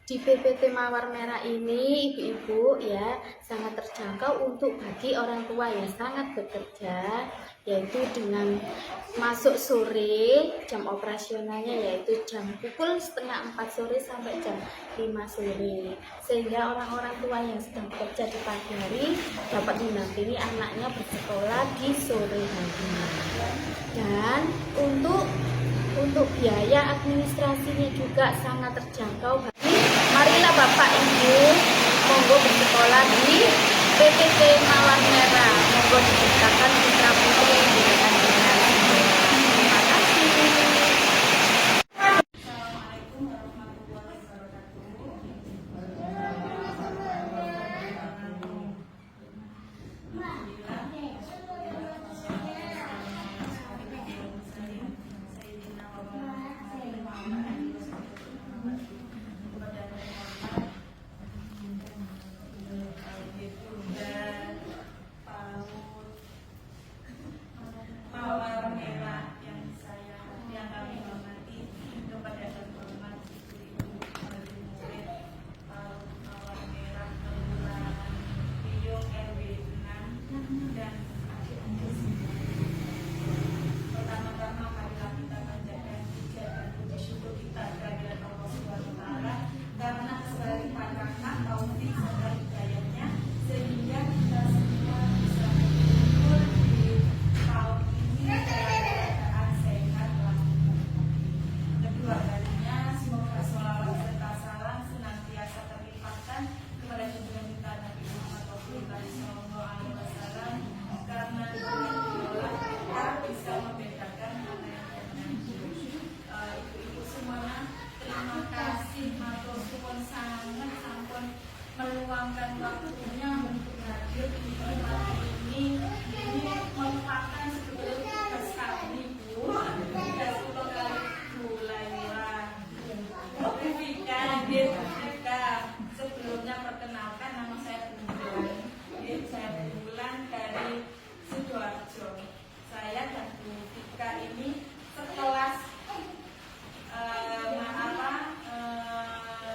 Di PPT Mawar Merah ini, ibu-ibu ya, sangat terjangkau untuk bagi orang tua yang sangat bekerja, yaitu dengan masuk sore, jam operasionalnya yaitu jam pukul setengah 4 sore sampai jam 5 sore. Sehingga orang-orang tua yang sedang bekerja di pagi hari dapat mendampingi anaknya bersekolah di sore hari. Dan untuk biaya administrasinya juga sangat terjangkau. Marilah Bapak Ibu monggo bersekolah di PPT Mawar Merah. Monggo diciptakan putra putri yang dengan terima kasih. Assalamualaikum warahmatullahi wabarakatuh. Mawar Merah yang kami hormati kepada terhormat Ibu Wali Murid Mawar Merah Kelurahan Piyung RW 6 dan adik-adik semua. Pertama-tama marilah kita panjatkan puja dan puji syukur kita kehadirat Allah Subhanahu wa taala karena segala rahmat, taufik serta hidayahnya sehingga kita semua bisa berkumpul di tahun ini dalam keadaan sehat walafiat. Kedua kalinya semoga sholawat serta salam senantiasa terlimpahkan kepada junjungan kita Nabi Muhammad Sallallahu Alaihi Wasallam karena dengan beliaulah kita bisa membedakan mana yang benar. Ibu-ibu semuanya, terima kasih matur suwun sangat sampun meluangkan waktunya untuk hadir di tempat ini. Ini merupakan sebetulnya tugas kami, Bu. Tugas kula kali Bu Laila. Bu Vika. Sebelumnya perkenalkan nama saya Bulan. Saya Bulan dari Sidoarjo. Saya dan Bu Vika ini sekelas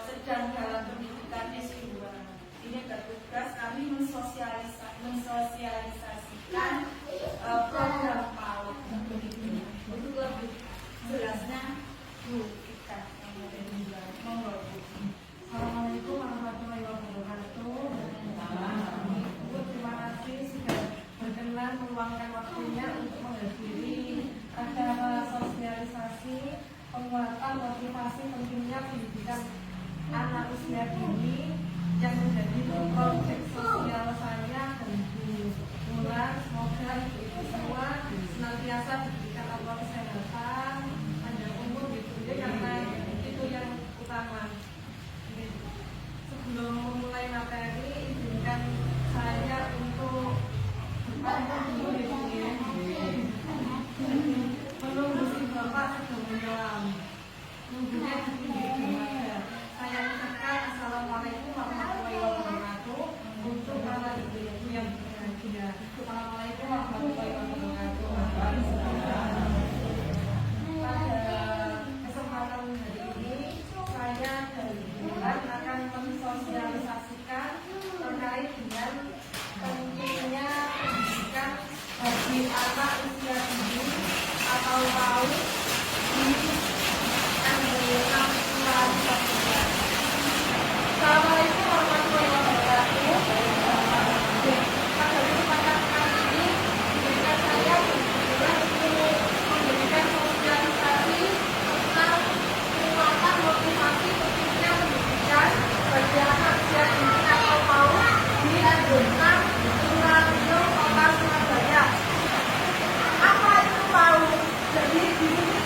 sedang dalam pendidikan S2. Ini bertugas kami mensosialisasikan program PAUD. Untuk lebih jelasnya Bu Vika yang ada di luar. Monggo Bu. Assalamualaikum warahmatullahi wabarakatuh. Bu, terima kasih sudah berkenan meluangkan waktunya untuk menghadiri acara sosialisasi penguatan motivasi pentingnya pendidikan anak usia dini yang menjadi proyek sosial saya dan Bu Mulan. Semoga ibu semua senantiasa diberikan Allah kesehatan, panjang umur gitu ya, karena itu yang utama. Sebelum memulai materi, izinkan saya untuk bertanya dulu ya. Menunggu si Bapak sudah menyelam. Nunggunya di sini. Saya ucapkan Assalamualaikum warahmatullahi wabarakatuh untuk para ibu-ibu yang berbahagia. Assalamualaikum warahmatullahi wabarakatuh. Pada kesempatan hari ini, saya dan Bulan akan mensosialisasikan terkait dengan pentingnya pendidikan bagi anak usia dini atau PAUD di RW 6 Kelurahan Sidoarjo. Assalamualaikum warahmatullahi wabarakatuh. Pada kesempatan kali ini, izinkan saya berkenan untuk memberikan sosialisasi tentang penguatan motivasi pentingnya pendidikan bagi anak usia dini atau PAUD di RW 6 Kelurahan Piyung, Kota Surabaya. Apa itu PAUD? Jadi di sini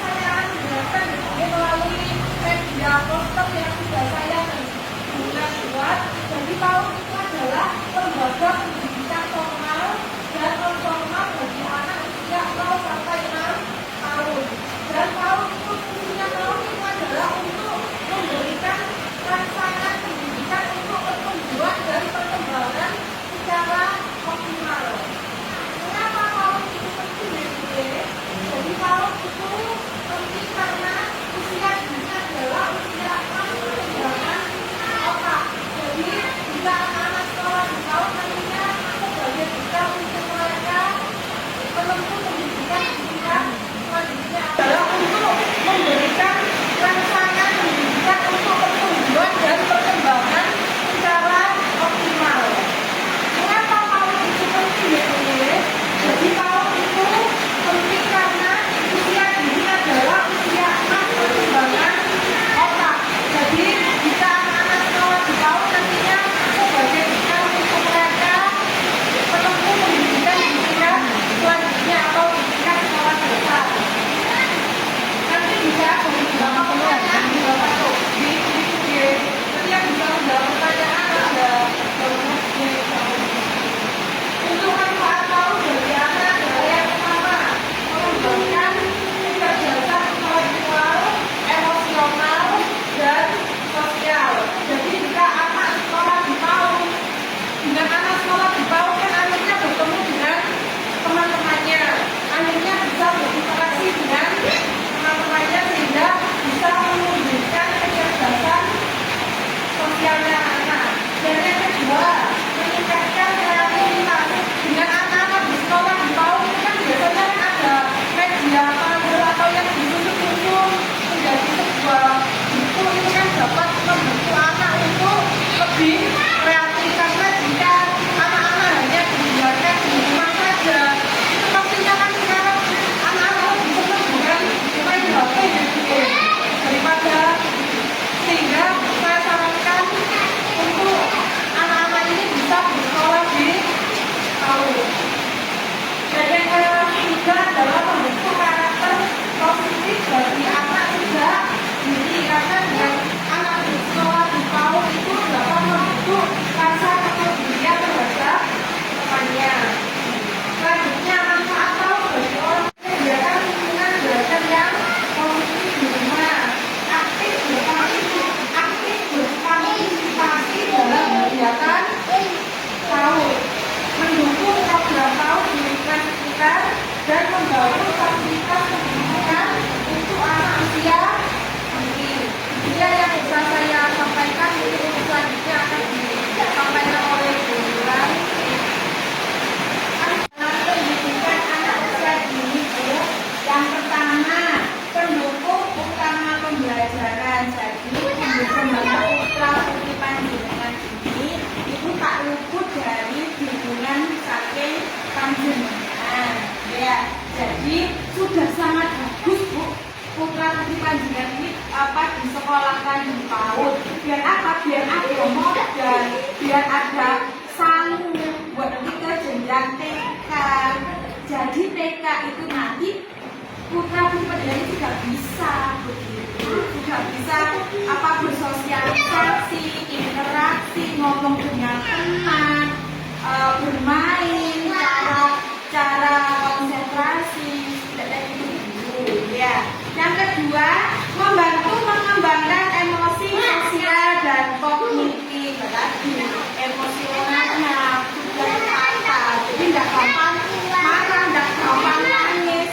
ini sudah sangat bagus Bu. Putra putri panjenengan ini disekolahkan di PAUD. Biar apa? Biar ada modal, biar ada sangu buat nanti ke jenjang TK. Jadi TK itu nanti putra putri panjenengan ini juga bisa begitu, juga bisa bersosialisasi, interaksi, ngomong dengan teman, bermain, cara konsentrasi, dan itu dulu ya. Yang kedua, membantu mengembangkan emosi sosial dan kognitif, tadi emosionalnya sudah tertata, jadi tidak gampang marah, tidak gampang nangis,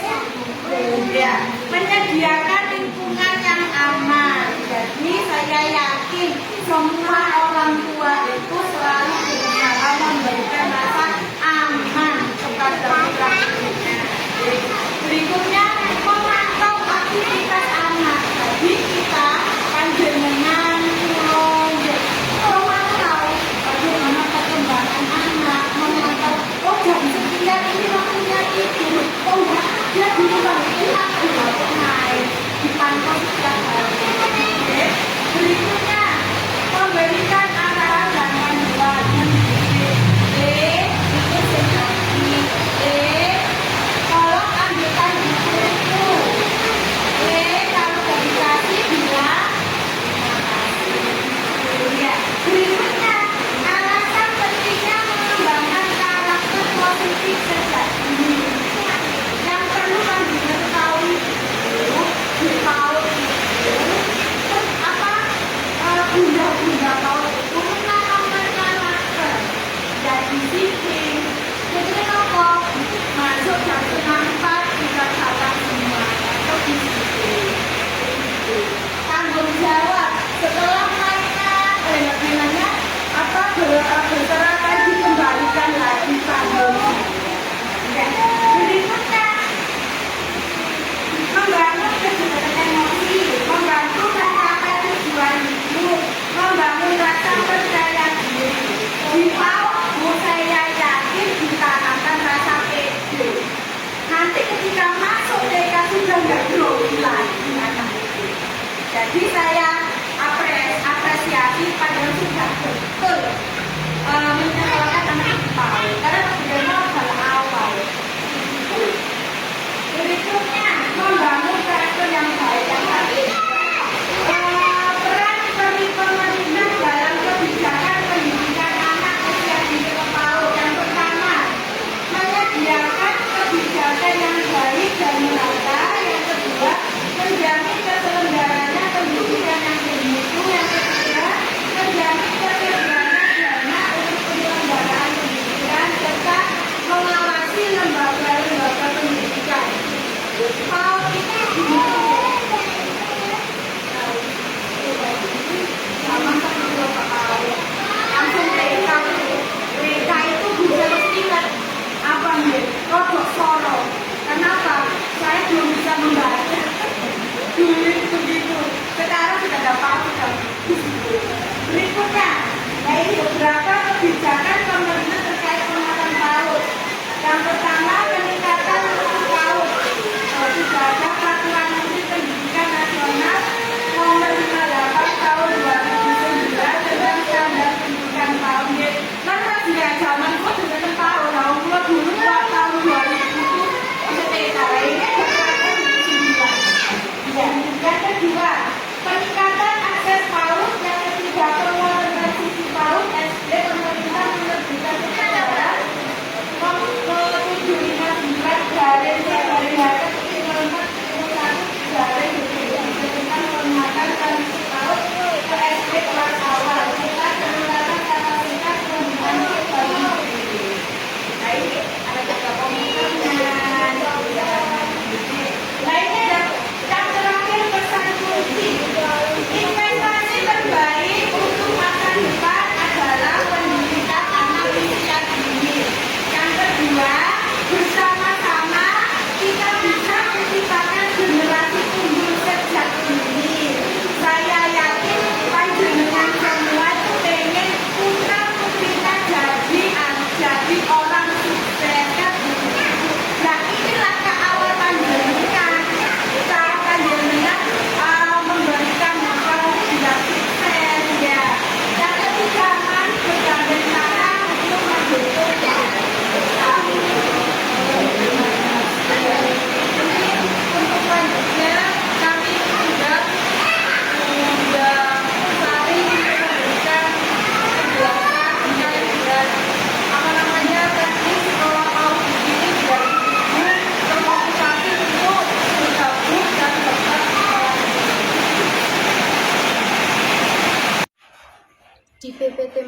ya. Menyediakan lingkungan yang aman. Jadi saya yakin semua orang tua itu selalu berusaha memberikan rasa aman kepada putra-putrinya. Berikutnya memantau aktivitas anak. Jadi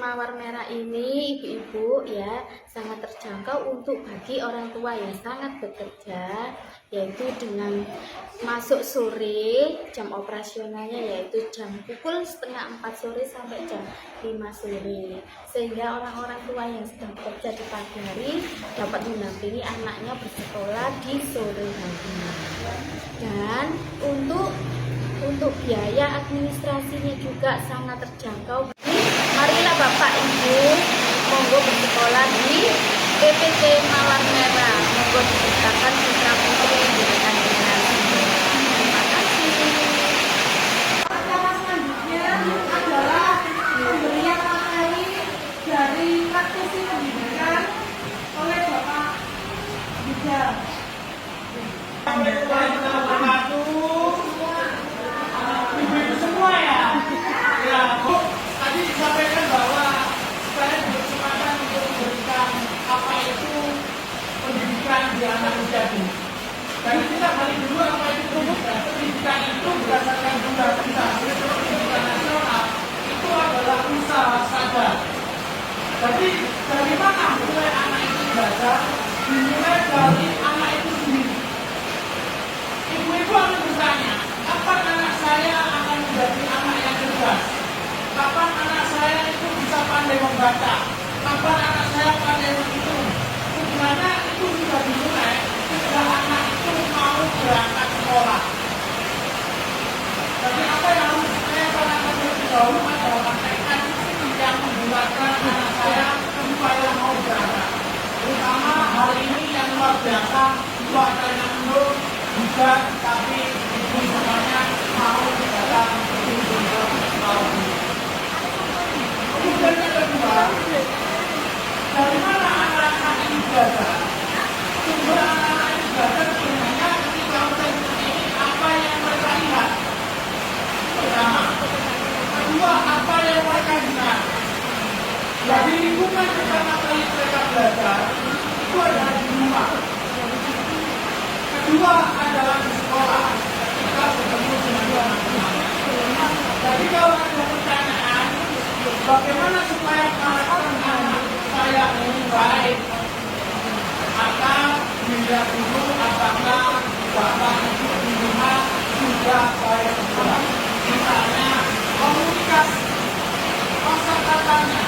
Mawar Merah ini ibu-ibu ya sangat terjangkau untuk bagi orang tua yang sangat bekerja, yaitu dengan masuk sore, jam operasionalnya yaitu jam pukul setengah 4 sore sampai jam 5 sore, sehingga orang-orang tua yang sedang bekerja di pagi hari dapat mendampingi anaknya bersekolah di sore hari. Dan untuk biaya administrasinya juga sangat terjangkau. Marilah Bapak Ibu monggo bersekolah di PPT Mawar Merah. Monggo diciptakan putra putri dengan generasi muda. Terima kasih. Acara selanjutnya adalah pemberian materi dari praktisi pendidikan oleh Bapak Yuda. Ibu-ibu semua ya. Ya, Bu, tadi disampaikan bahwa saya berkesempatan untuk memberikan apa itu pendidikan di anak usia dini. Jadi kita balik dulu apa itu pendidikan. Pendidikan itu berdasarkan undang-undang pendidikan nasional itu adalah usaha sadar. Jadi dari mana mulai anak itu belajar? Dimulai dari anak itu sendiri. Ibu-ibu akan bertanya, kapan anak saya akan menjadi anak yang cerdas? Kapan anak saya itu bisa pandai membaca? Kapan anak saya pandai menghitung? Sebenarnya itu sudah dimulai ketika anak itu mau berangkat sekolah. Jadi apa yang harus saya tanamkan terlebih dahulu adalah tekad yang membuatkan anak saya supaya mau berangkat. Terutama hari ini yang luar biasa, cuacanya mendung, hujan, tapi ibu semuanya mau datang untuk sekolah. Kemudian yang kedua, dari mana anak-anak ini belajar? Sumber anak-anak ini belajar sebenarnya ketika usia ini apa yang mereka lihat. Pertama, kedua apa yang mereka dengar. Jadi lingkungan pertama kali mereka belajar itu adalah di rumah. Kedua adalah di sekolah ketika bertemu dengan anak-anak. Jadi kalau ada pertanyaan, bagaimana supaya anak-anak saya ini baik? Maka dilihat dulu apakah bapak ibu di rumah sudah baik. Misalnya komunikasi, kosakatanya